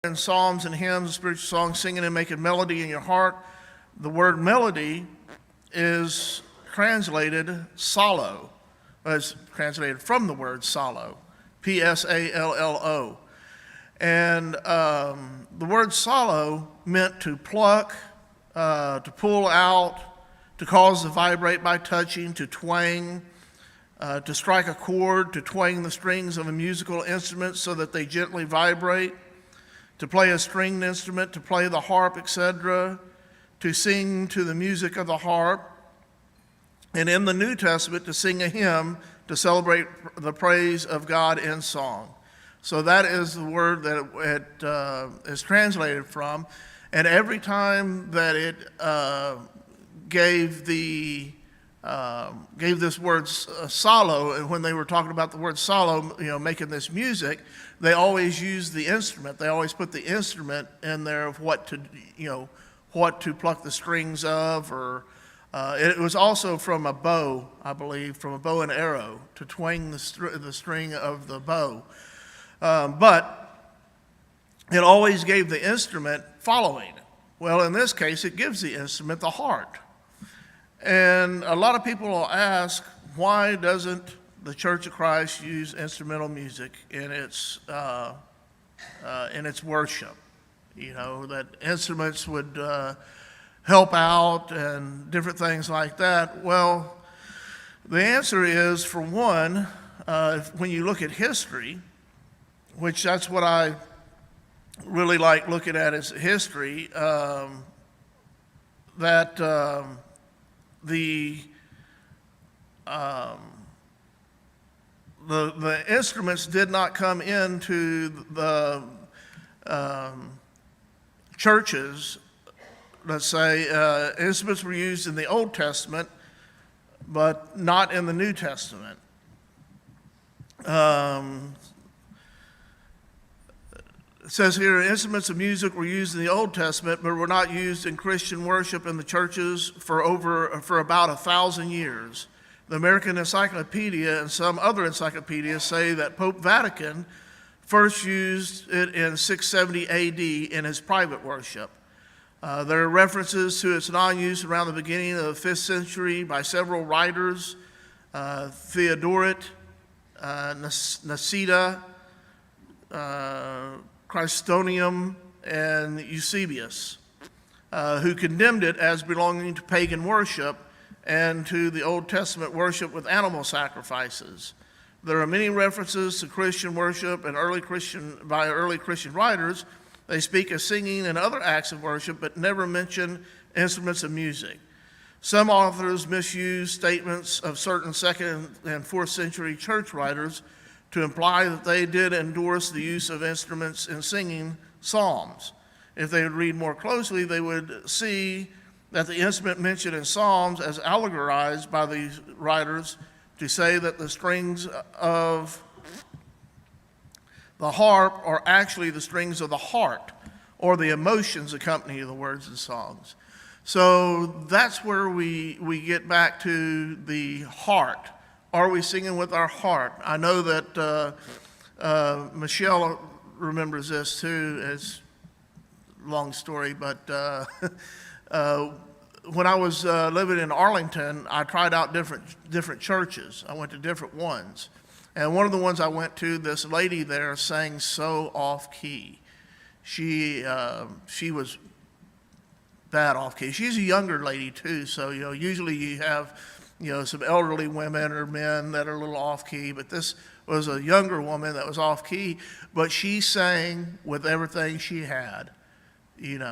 in psalms and hymns, spiritual songs, singing and making melody in your heart. The word melody is translated psallo. It's translated from the word psallo, P-S-A-L-L-O. And the word psallo meant to pluck, to pull out, to cause to vibrate by touching, to twang, to strike a chord, to twang the strings of a musical instrument so that they gently vibrate, to play a stringed instrument, to play the harp, etc., to sing to the music of the harp, and in the New Testament, to sing a hymn to celebrate the praise of God in song. So that is the word that it is translated from, and every time that it gave this word psallo, and when they were talking about the word psallo, making this music, they always used the instrument. They always put the instrument in there of what to pluck the strings of, or it was also from a bow, I believe, from a bow and arrow, to twang the string of the bow. But it always gave the instrument following. Well, in this case, it gives the instrument the heart. And a lot of people will ask, why doesn't the Church of Christ use instrumental music in its worship? That instruments would help out and different things like that. Well, the answer is, for one, when you look at history, which that's what I really like looking at, is history, that the instruments did not come into the churches. Let's say instruments were used in the Old Testament, but not in the New Testament. It says here, instruments of music were used in the Old Testament, but were not used in Christian worship in the churches for about 1,000 years. The American Encyclopedia and some other encyclopedias say that Pope Vatican first used it in 670 AD in his private worship. There are references to its non-use around the beginning of the 5th century by several writers, Theodoret, Niceta, Christonium, and Eusebius, who condemned it as belonging to pagan worship and to the Old Testament worship with animal sacrifices. There are many references to Christian worship and early Christian writers. They speak of singing and other acts of worship, but never mention instruments of music. Some authors misuse statements of certain 2nd and 4th century church writers to imply that they did endorse the use of instruments in singing psalms. If they would read more closely, they would see that the instrument mentioned in psalms as allegorized by these writers to say that the strings of the harp are actually the strings of the heart, or the emotions accompanying the words and songs. So that's where we get back to the heart. Are we singing with our heart? I know that Michelle remembers this too. It's a long story, but when I was living in Arlington, I tried out different churches. I went to different ones. And one of the ones I went to, this lady there sang so off-key. She was bad off-key. She's a younger lady too, so usually you have some elderly women or men that are a little off-key, but this was a younger woman that was off-key, but she sang with everything she had, and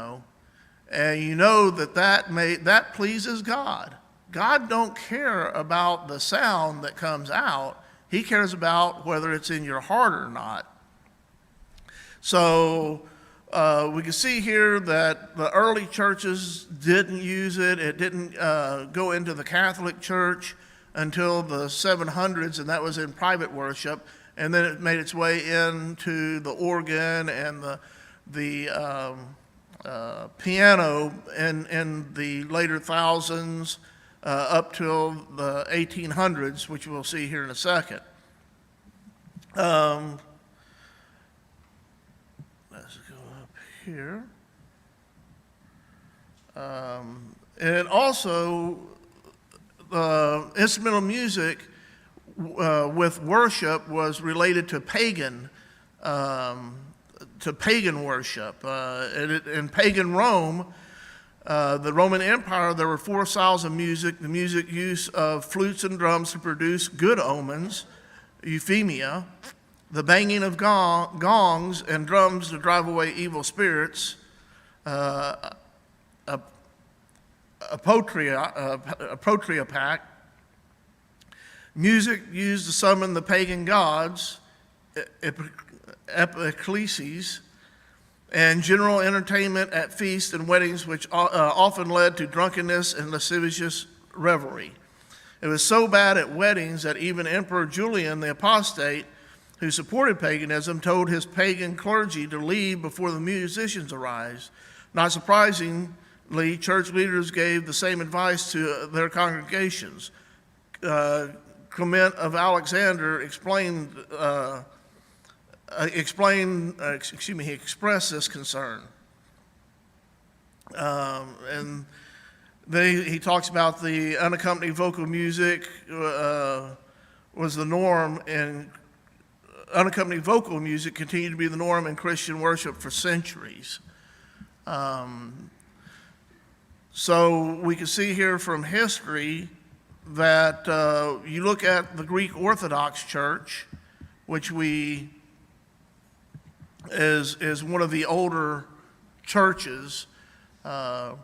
that pleases God. God don't care about the sound that comes out. He cares about whether it's in your heart or not. So we can see here that the early churches didn't use it. It didn't go into the Catholic Church until the 700s, and that was in private worship. And then it made its way into the organ and the piano in the later thousands, up till the 1800s, which we'll see here in a second. Let's go here. And also, instrumental music with worship was related to pagan worship. In pagan Rome, the Roman Empire, there were 4 styles of music. The music use of flutes and drums to produce good omens, euphemia, the banging of gongs and drums to drive away evil spirits, a protria pack, music used to summon the pagan gods, epicleses, and general entertainment at feasts and weddings, which often led to drunkenness and lascivious revelry. It was so bad at weddings that even Emperor Julian the Apostate, who supported paganism, told his pagan clergy to leave before the musicians arrived. Not surprisingly, church leaders gave the same advice to their congregations. Clement of Alexander he expressed this concern. And he talks about the unaccompanied vocal music was the norm, and unaccompanied vocal music continued to be the norm in Christian worship for centuries. So we can see here from history that you look at the Greek Orthodox Church, which is one of the older churches. Of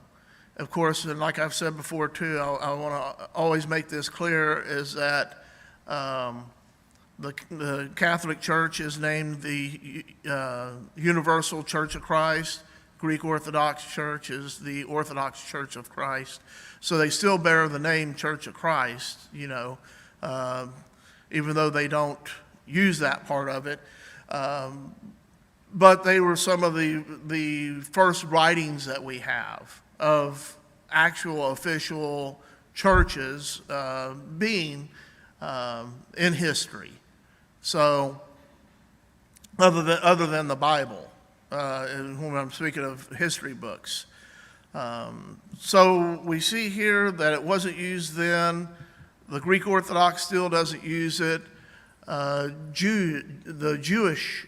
course, and like I've said before too, I want to always make this clear, is that the Catholic Church is named the Universal Church of Christ. Greek Orthodox Church is the Orthodox Church of Christ. So they still bear the name Church of Christ, even though they don't use that part of it. But they were some of the first writings that we have of actual official churches being in history. So other than the Bible, when I'm speaking of history books. So we see here that it wasn't used then. The Greek Orthodox still doesn't use it. The Jewish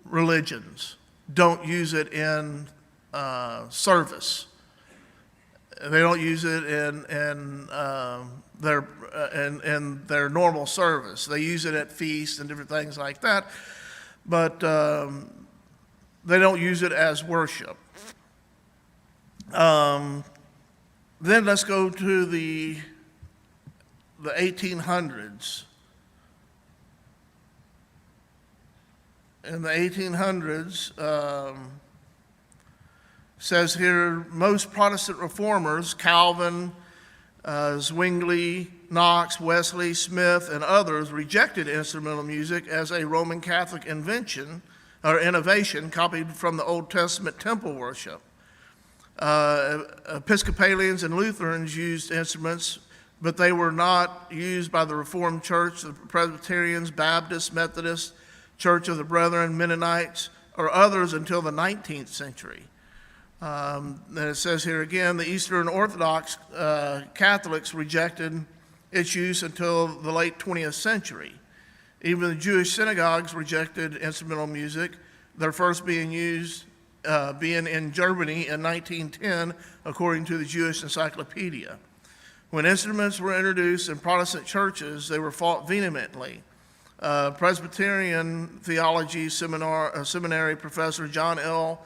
religions don't use it in service. They don't use it in their normal service. They use it at feasts and different things like that, but they don't use it as worship. Then let's go to the 1800s. In the 1800s, says here, most Protestant reformers, Calvin, Zwingli, Knox, Wesley, Smith, and others, rejected instrumental music as a Roman Catholic invention or innovation copied from the Old Testament temple worship. Episcopalians and Lutherans used instruments, but they were not used by the Reformed Church, the Presbyterians, Baptists, Methodists, Church of the Brethren, Mennonites, or others until the 19th century. And it says here again, the Eastern Orthodox Catholics rejected its use until the late 20th century. Even the Jewish synagogues rejected instrumental music, their first being in Germany in 1910, according to the Jewish Encyclopedia. When instruments were introduced in Protestant churches, they were fought vehemently. Presbyterian Theology Seminary professor John L.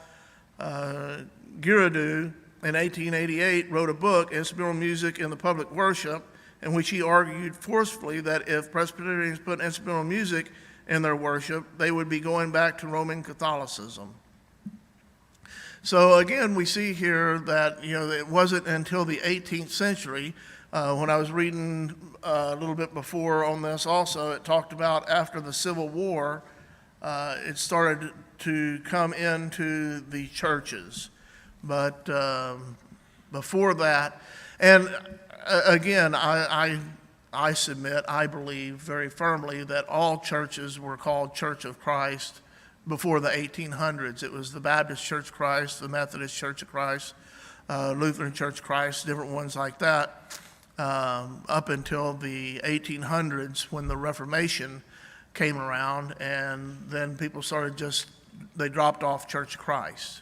Girardeau in 1888 wrote a book, Instrumental Music in the Public Worship, in which he argued forcefully that if Presbyterians put instrumental music in their worship, they would be going back to Roman Catholicism. So again, we see here that it wasn't until the 18th century. When I was reading a little bit before on this also, it talked about after the Civil War, it started to come into the churches. But before that, and again, I submit, I believe very firmly that all churches were called Church of Christ before the 1800s. It was the Baptist Church of Christ, the Methodist Church of Christ, Lutheran Church of Christ, different ones like that, up until the 1800s when the Reformation came around, and then people started they dropped off Church of Christ,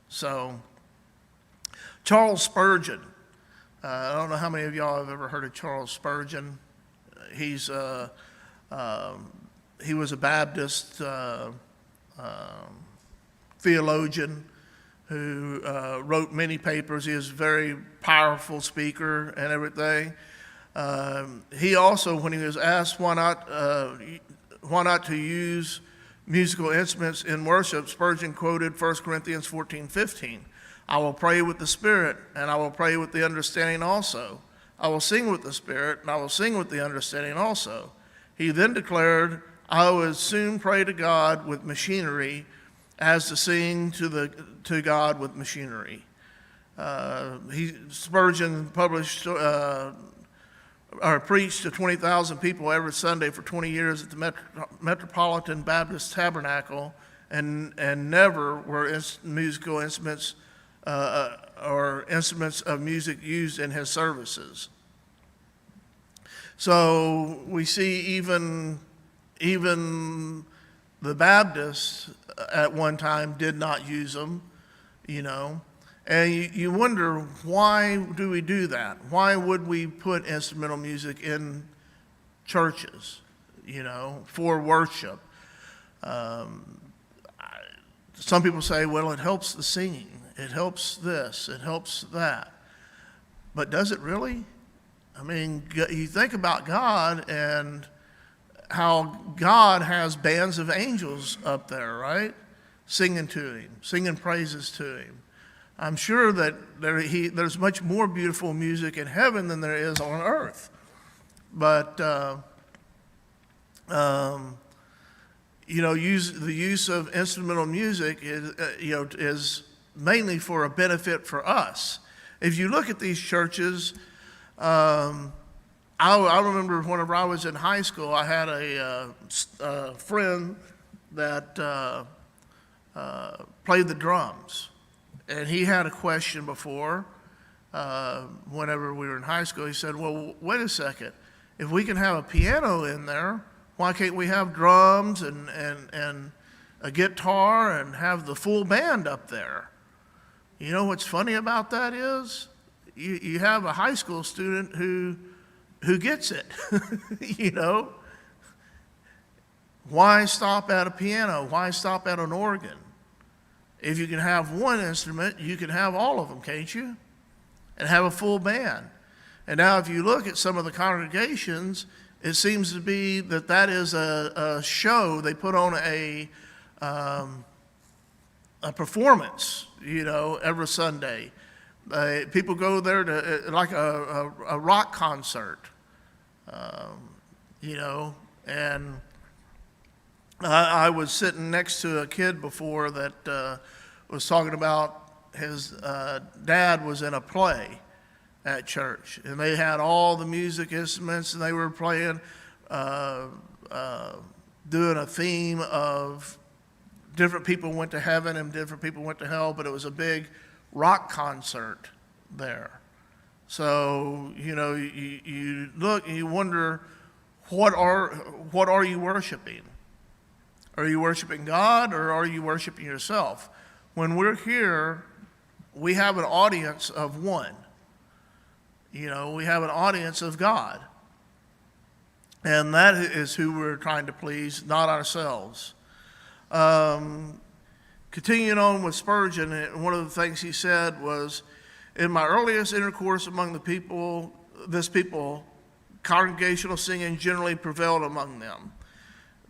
So, Charles Spurgeon. I don't know how many of y'all have ever heard of Charles Spurgeon. He was a Baptist theologian who wrote many papers. He was a very powerful speaker and everything. He also, when he was asked why not to use musical instruments in worship, Spurgeon quoted 1 Corinthians 14:15. I will pray with the Spirit, and I will pray with the understanding also. I will sing with the Spirit, and I will sing with the understanding also. He then declared, I will as soon pray to God with machinery as to sing to God with machinery. Spurgeon published or preached to 20,000 people every Sunday for 20 years at the Metropolitan Baptist Tabernacle, and never were musical instruments or instruments of music used in his services. So we see even the Baptists at one time did not use them, And you wonder, why do we do that? Why would we put instrumental music in churches, for worship? Some people say, well, it helps the singing. It helps this. It helps that. But does it really? I mean, you think about God and how God has bands of angels up there, right? Singing to him, singing praises to him. I'm sure that there's much more beautiful music in heaven than there is on earth. But, the use of instrumental music is mainly for a benefit for us. If you look at these churches, I remember whenever I was in high school, I had a friend that played the drums. And he had a question before, whenever we were in high school. He said, well, wait a second. If we can have a piano in there, why can't we have drums and a guitar and have the full band up there? You know what's funny about that is you have a high school student who gets it, Why stop at a piano? Why stop at an organ? If you can have one instrument, you can have all of them, can't you? And have a full band. And now if you look at some of the congregations, it seems to be that is a show. They put on a performance, every Sunday. People go there to like a rock concert, and I was sitting next to a kid before that was talking about his dad was in a play at church, and they had all the music instruments, and they were playing, doing a theme of different people went to heaven and different people went to hell, but it was a big rock concert there. So, you look and you wonder, what are you worshiping? Are you worshiping God, or are you worshiping yourself? When we're here, we have an audience of one. We have an audience of God. And that is who we're trying to please, not ourselves. Continuing on with Spurgeon, one of the things he said was, in my earliest intercourse among this people, congregational singing generally prevailed among them.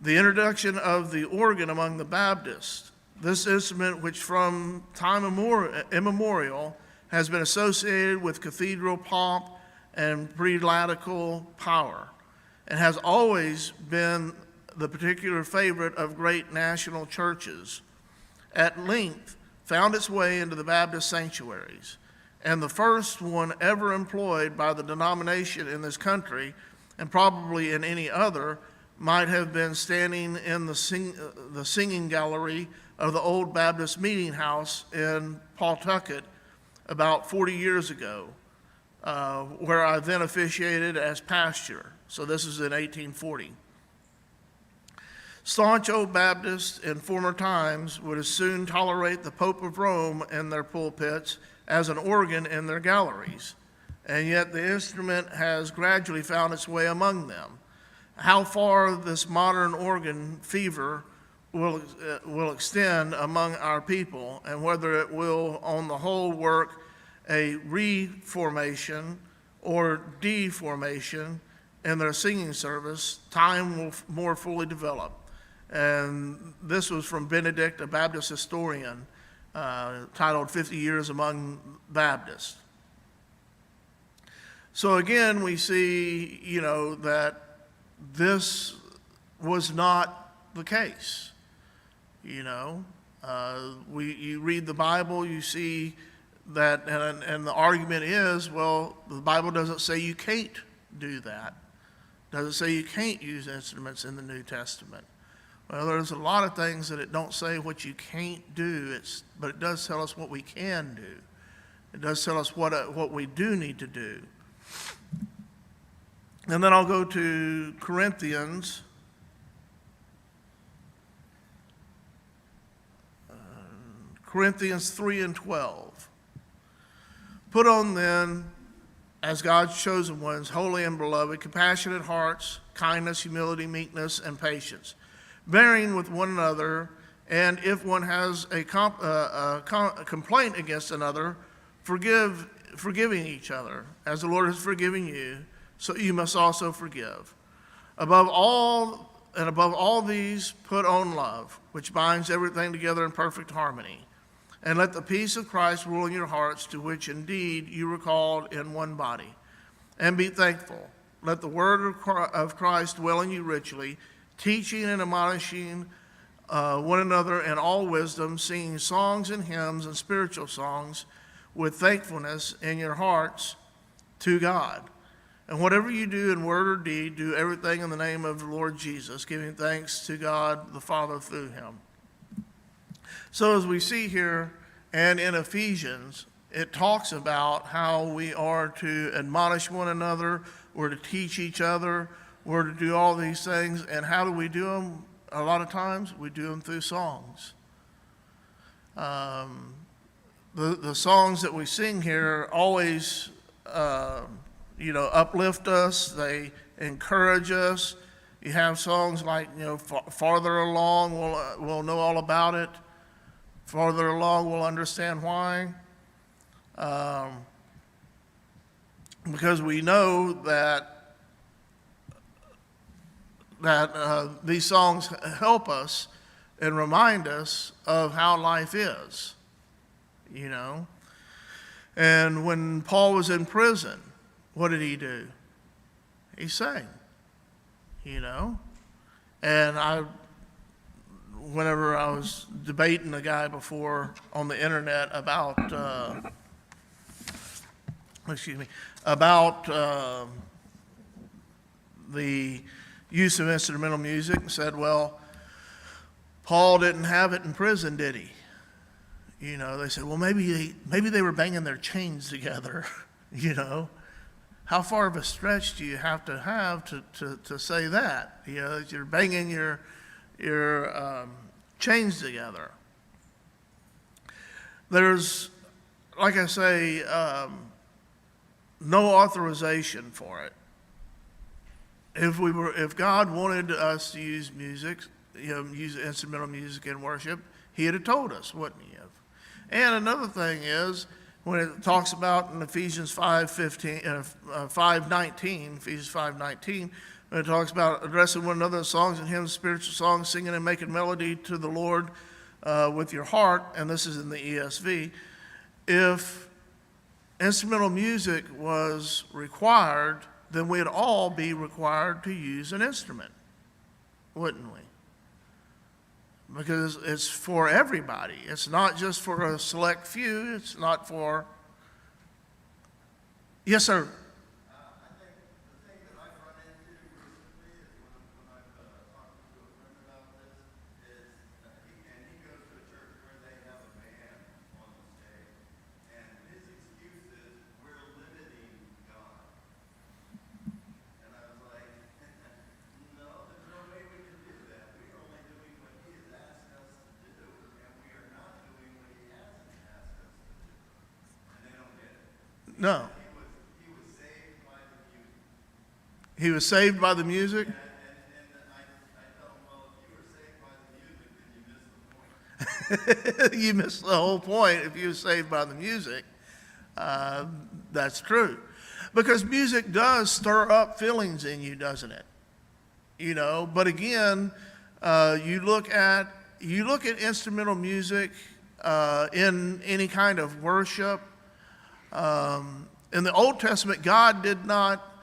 The introduction of the organ among the Baptists, this instrument which from time immemorial has been associated with cathedral pomp and prelatical power, and has always been the particular favorite of great national churches, at length found its way into the Baptist sanctuaries, and the first one ever employed by the denomination in this country, and probably in any other, might have been standing in the singing gallery of the old Baptist meeting house in Pawtucket about 40 years ago, where I then officiated as pastor. So this is in 1840. Staunch old Baptists in former times would as soon tolerate the Pope of Rome in their pulpits as an organ in their galleries, and yet the instrument has gradually found its way among them. How far this modern organ fever will extend among our people, and whether it will on the whole work a reformation or deformation in their singing service, time will more fully develop. And this was from Benedict, a Baptist historian, titled 50 Years Among Baptists. So again, we see, that this was not the case. You read the Bible, you see that, and the argument is, well, the Bible doesn't say you can't do that. Doesn't say you can't use instruments in the New Testament. Well, there's a lot of things that it don't say what you can't do, but it does tell us what we can do. It does tell us what we do need to do. And then I'll go to Corinthians. Corinthians 3 and 12. Put on then, as God's chosen ones, holy and beloved, compassionate hearts, kindness, humility, meekness, and patience, bearing with one another, and if one has a complaint against another, forgiving each other, as the Lord has forgiven you, so you must also forgive. Above all these, put on love, which binds everything together in perfect harmony. And let the peace of Christ rule in your hearts, to which indeed you were called in one body. And be thankful. Let the word of Christ dwell in you richly, teaching and admonishing one another in all wisdom, singing songs and hymns and spiritual songs with thankfulness in your hearts to God. And whatever you do in word or deed, do everything in the name of the Lord Jesus, giving thanks to God the Father through him. So as we see here and in Ephesians, it talks about how we are to admonish one another, we're to teach each other, we're to do all these things. And how do we do them? A lot of times we do them through songs. The songs that we sing here always uplift us, they encourage us. You have songs like, farther along, we'll know all about it. Farther along, we'll understand why. Because we know that these songs help us and remind us of how life is, And when Paul was in prison, what did he do? He sang, And whenever I was debating a guy before on the internet about the use of instrumental music, and said, well, Paul didn't have it in prison, did he? They said, well, maybe they were banging their chains together, How far of a stretch do you have to say that? That you're banging your chains together. There's, like I say, no authorization for it. If God wanted us to use music, use instrumental music in worship, He'd have told us, wouldn't He have? And another thing is, when it talks about in Ephesians 5:19, when it talks about addressing one another in songs and hymns, spiritual songs, singing and making melody to the Lord with your heart, and this is in the ESV, if instrumental music was required, then we'd all be required to use an instrument, wouldn't we? Because it's for everybody. It's not just for a select few. It's not for... Yes, sir. I think the thing that I've run into recently is when I've No. He was saved by the music? You missed the whole point if you were saved by the music. That's true. Because music does stir up feelings in you, doesn't it? But again, you look at instrumental music in any kind of worship. In the Old Testament, God did not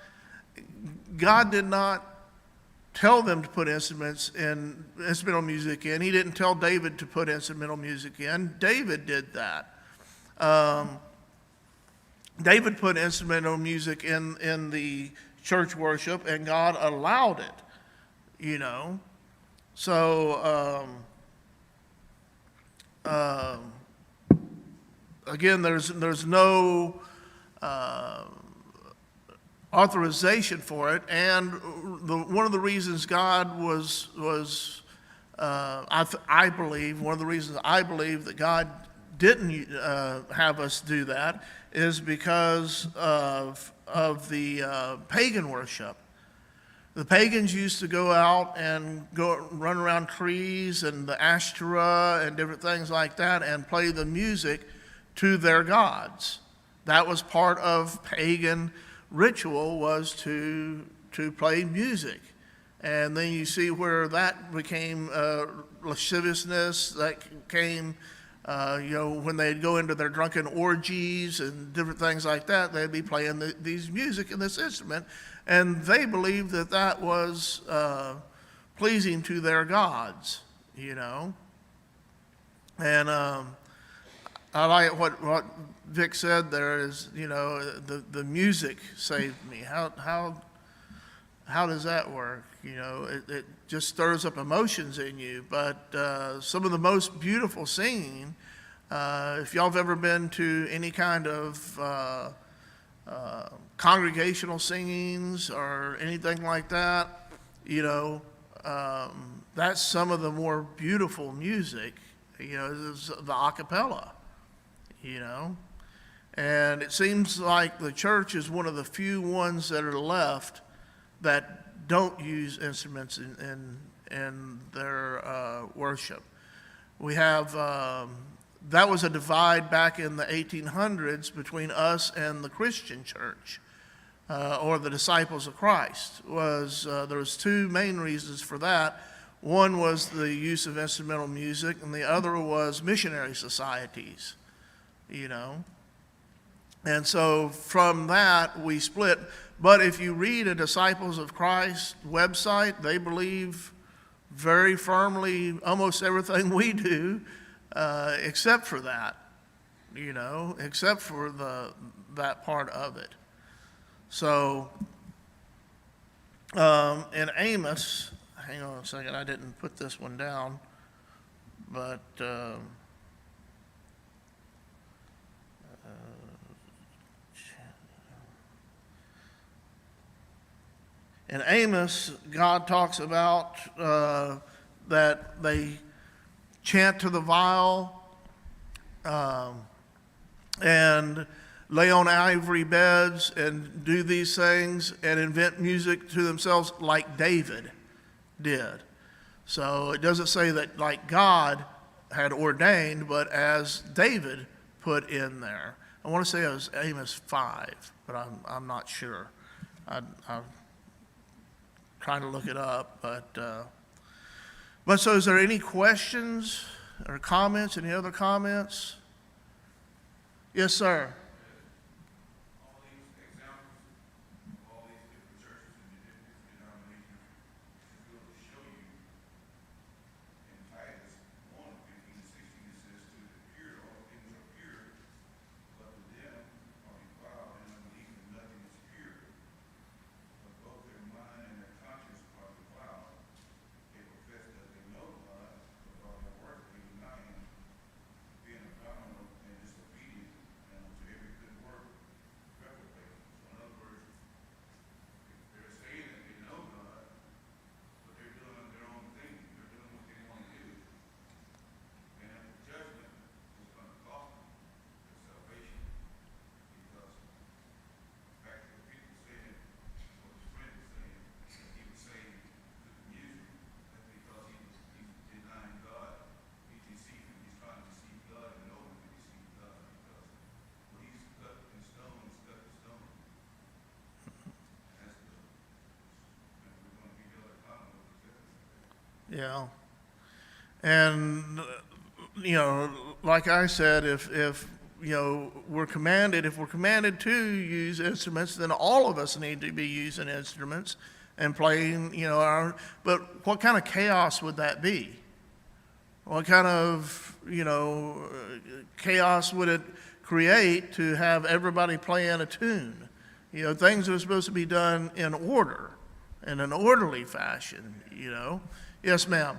tell them to put instrumental music in. He didn't tell David to put instrumental music in. David did that. David put instrumental music in the church worship, and God allowed it. So again, there's no authorization for it, and one of the reasons God I believe one of the reasons I believe that God didn't have us do that is because of the pagan worship. The pagans used to go out and run around trees and the Ashtoreth and different things like that and play the music to their gods. That was part of pagan ritual, was to play music. And then you see where that became lasciviousness, that came, when they'd go into their drunken orgies and different things like that, they'd be playing these music in this instrument. And they believed that was pleasing to their gods, And I like what Vic said there is, the music saved me. How does that work? It just stirs up emotions in you. But some of the most beautiful singing, if y'all have ever been to any kind of congregational singings or anything like that, that's some of the more beautiful music, is the a cappella, And it seems like the church is one of the few ones that are left that don't use instruments in their worship. We have, that was a divide back in the 1800s between us and the Christian church, or the disciples of Christ. There was two main reasons for that. One was the use of instrumental music, and the other was missionary societies, And so from that, we split. But if you read a Disciples of Christ website, they believe very firmly almost everything we do, except for that, except for that part of it. So in Amos, hang on a second, I didn't put this one down, but in Amos, God talks about that they chant to the viol and lay on ivory beds and do these things and invent music to themselves like David did. So it doesn't say that like God had ordained, but as David put in there. I want to say it was Amos 5, but I'm not sure. I'm trying to look it up, but so is there any questions or comments? Any other comments? Yes, sir. Yeah. And, like I said, if we're commanded, to use instruments, then all of us need to be using instruments and playing, but what kind of chaos would that be? What kind of, chaos would it create to have everybody playing a tune? Things are supposed to be done in order, in an orderly fashion. Yes, ma'am.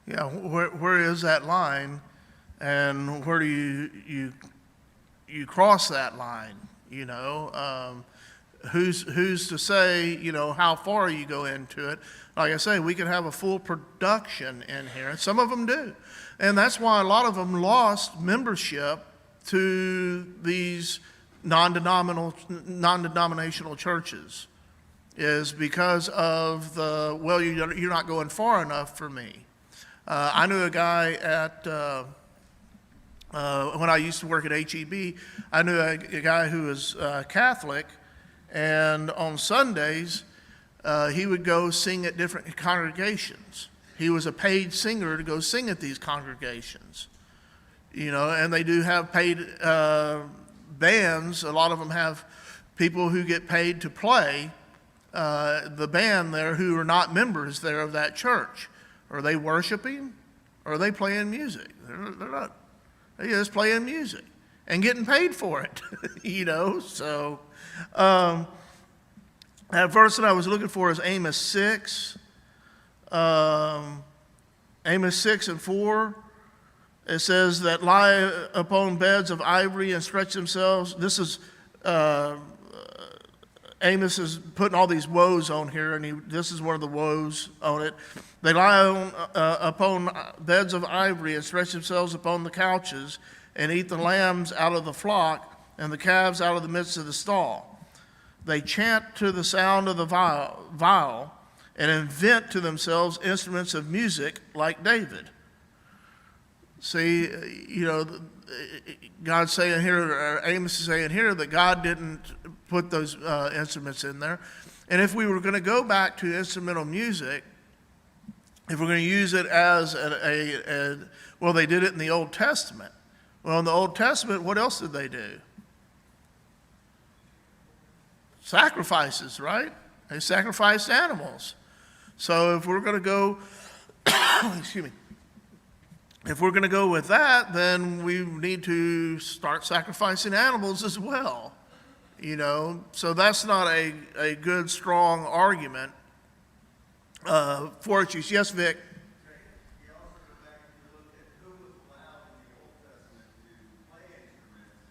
Yeah, where is that line, and where do you cross that line? Who's to say how far you go into it? Like I say, we could have a full production in here, and some of them do, and that's why a lot of them lost membership to these non-denominational churches, is because of you're not going far enough for me. I knew a guy when I used to work at HEB, I knew a guy who was Catholic, and on Sundays, he would go sing at different congregations. He was a paid singer to go sing at these congregations. And they do have paid bands. A lot of them have people who get paid to play the band there who are not members there of that church. Are they worshiping, or are they playing music? They're not. They're just playing music and getting paid for it, So that verse that I was looking for is Amos 6. Amos 6 and 4. It says that lie upon beds of ivory and stretch themselves. This is Amos is putting all these woes on here, and this is one of the woes on it. They lie upon beds of ivory and stretch themselves upon the couches and eat the lambs out of the flock and the calves out of the midst of the stall. They chant to the sound of the viol and invent to themselves instruments of music like David. See, God's saying here, or Amos is saying here, that God didn't put those instruments in there. And if we were going to go back to instrumental music, if we're going to use it as they did it in the Old Testament. Well, in the Old Testament, what else did they do? Sacrifices, right? They sacrificed animals. So if we're going to go, excuse me, if we're going to go with that, then we need to start sacrificing animals as well. So that's not a good, strong argument for it. Yes, Vic?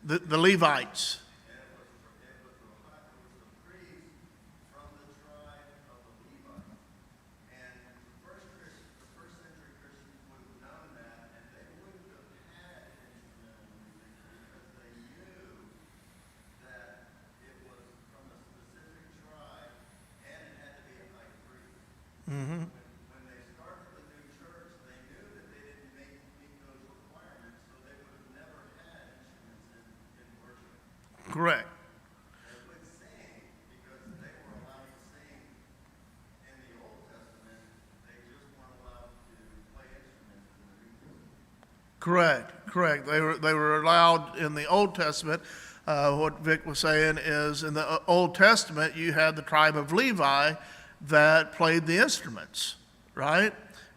The Levites. Correct. They were allowed in the Old Testament. What Vic was saying is in the Old Testament, you had the tribe of Levi that played the instruments, right?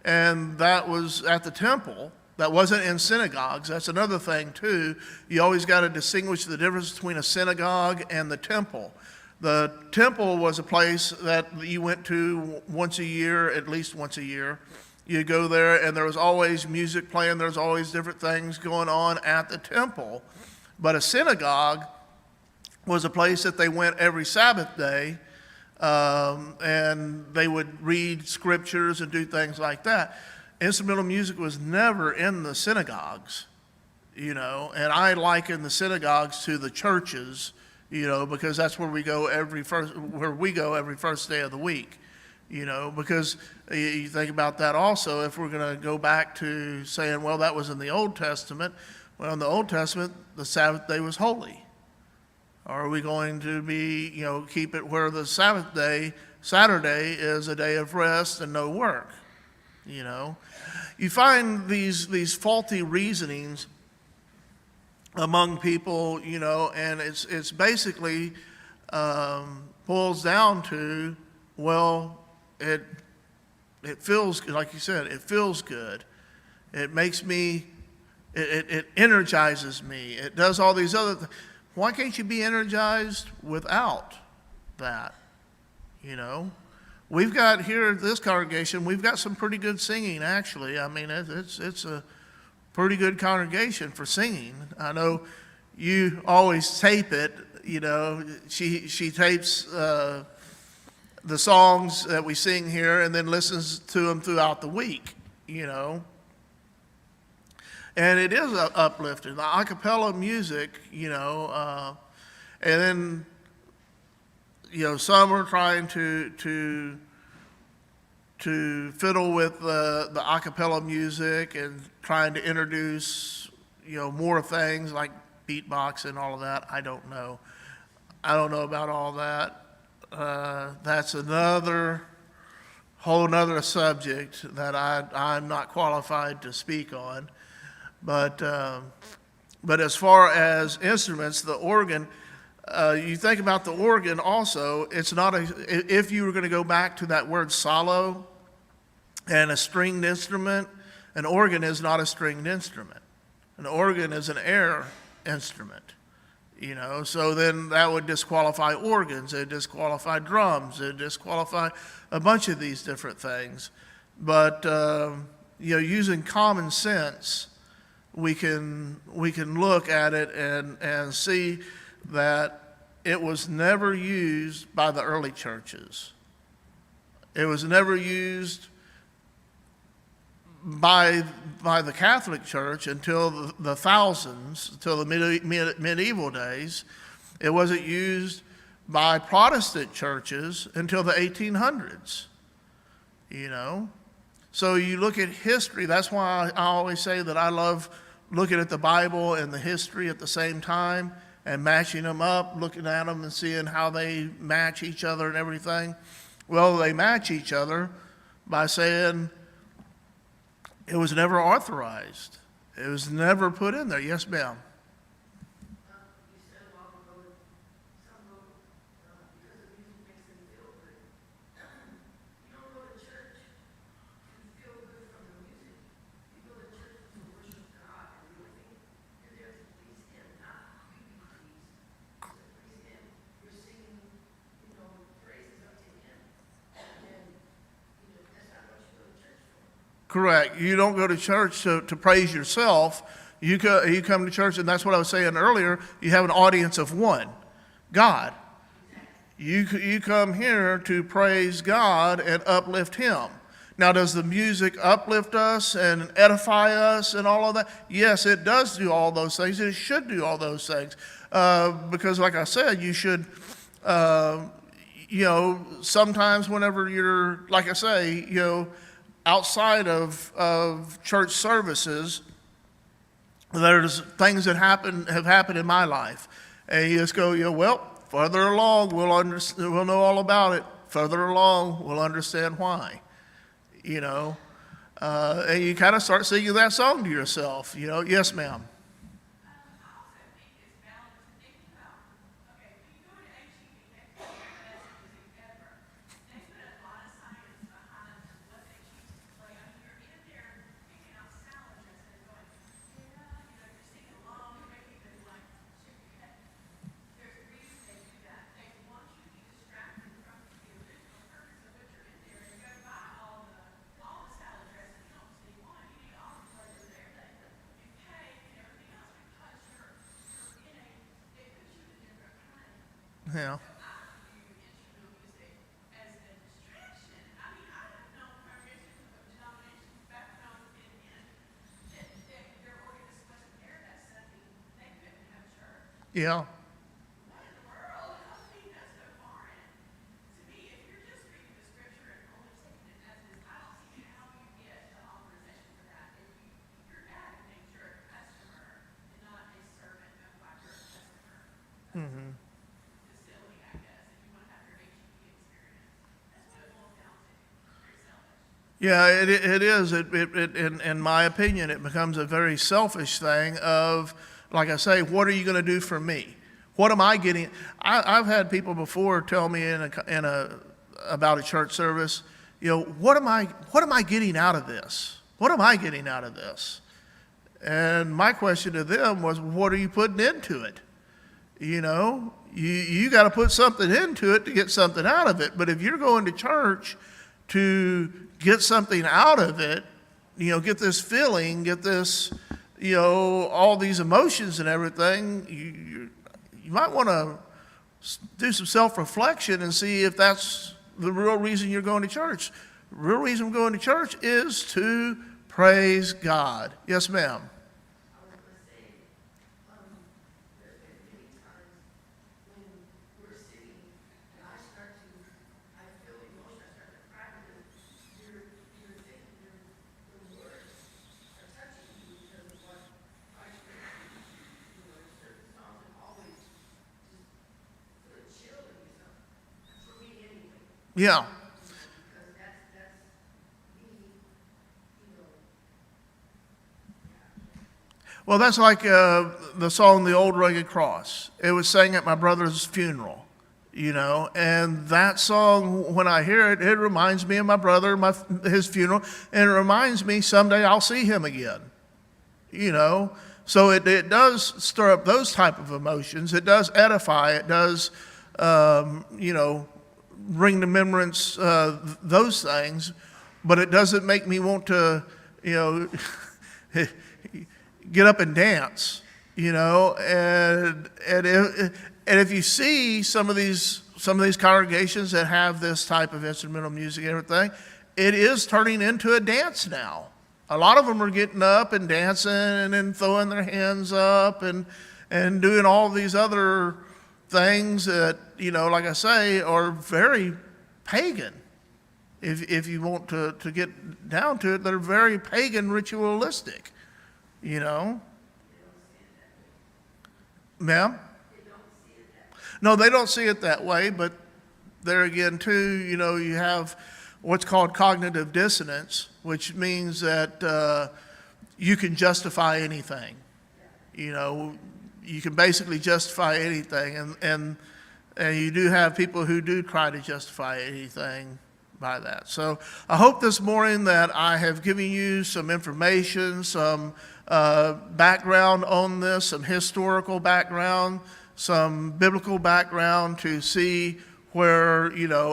And that was at the temple. That wasn't in synagogues. That's another thing, too. You always got to distinguish the difference between a synagogue and the temple. The temple was a place that you went to once a year, at least once a year. You go there, and there was always music playing. There was always different things going on at the temple. But a synagogue was a place that they went every Sabbath day, and they would read scriptures and do things like that. Instrumental music was never in the synagogues, and I liken the synagogues to the churches, because that's where we go every first day of the week, because you think about that also. If we're going to go back to saying, well, that was in the Old Testament. Well, in the Old Testament, the Sabbath day was holy. Or are we going to be, keep it where the Sabbath day, Saturday, is a day of rest and no work? You find these faulty reasonings among people, and it's basically boils down to, well, it feels, like you said, it feels good. It makes me, it energizes me. It does all these other things. Why can't you be energized without that? We've got here at this congregation, we've got some pretty good singing, actually. I mean, it's a pretty good congregation for singing. I know you always tape it, She tapes the songs that we sing here and then listens to them throughout the week, And it is uplifting. The a cappella music, and then, some are trying to fiddle with the a cappella music and trying to introduce, more things like beatbox and all of that. I don't know about all that. That's another whole nother subject that I'm not qualified to speak on. But as far as instruments, the organ, you think about the organ also, it's not if you were going to go back to that word solo and a stringed instrument, an organ is not a stringed instrument. An organ is an air instrument, so then that would disqualify organs, it would disqualify drums, it would disqualify a bunch of these different things. But, using common sense, we can look at it and see that it was never used by the early churches. It was never used by the Catholic Church until the thousands, until the medieval days. It wasn't used by Protestant churches until the 1800s. So you look at history. That's why I always say that I love looking at the Bible and the history at the same time and matching them up, looking at them and seeing how they match each other and everything. Well, they match each other by saying it was never authorized. It was never put in there. Yes, ma'am. Correct. You don't go to church to praise yourself. You come to church, and that's what I was saying earlier. You have an audience of one, God. You come here to praise God and uplift Him. Now, does the music uplift us and edify us and all of that? Yes, it does do all those things. It should do all those things. Because like I said, you should, sometimes whenever you're, like I say, outside of church services, there's things that have happened in my life. And you just go, well, further along, we'll know all about it. Further along, we'll understand why. And you kind of start singing that song to yourself. Yes, ma'am. Yeah. Yeah. Yeah, it is. In my opinion, it becomes a very selfish thing of, like I say, what are you going to do for me? What am I getting? I've had people before tell me about a church service, what am I getting out of this? What am I getting out of this? And my question to them was, what are you putting into it? You got to put something into it to get something out of it. But if you're going to church to get something out of it, get this feeling, get this, all these emotions and everything, you might want to do some self-reflection and see if that's the real reason you're going to church. The real reason we're going to church is to praise God. Yes, ma'am. Yeah. Well, that's like the song "The Old Rugged Cross." It was sang at my brother's funeral, and that song, when I hear it, it reminds me of my brother, his funeral, and it reminds me someday I'll see him again. So it does stir up those type of emotions. It does edify. It does, bring to remembrance those things, but it doesn't make me want to, get up and dance, and if you see some of these congregations that have this type of instrumental music and everything, it is turning into a dance now. A lot of them are getting up and dancing and then throwing their hands up and doing all these other things that, like I say, are very pagan. If you want to get down to it, they're very pagan, ritualistic, Ma'am? No, they don't see it that way, but there again, too, you have what's called cognitive dissonance, which means that you can justify anything. You can basically justify anything, and you do have people who do try to justify anything by that. So I hope this morning that I have given you some information, some background on this, some historical background, some biblical background to see where,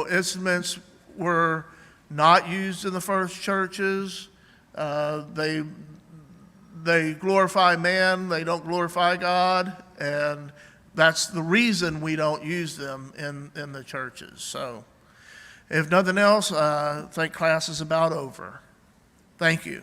instruments were not used in the first churches. They glorify man, they don't glorify God, and that's the reason we don't use them in the churches. So if nothing else, I think class is about over. Thank you.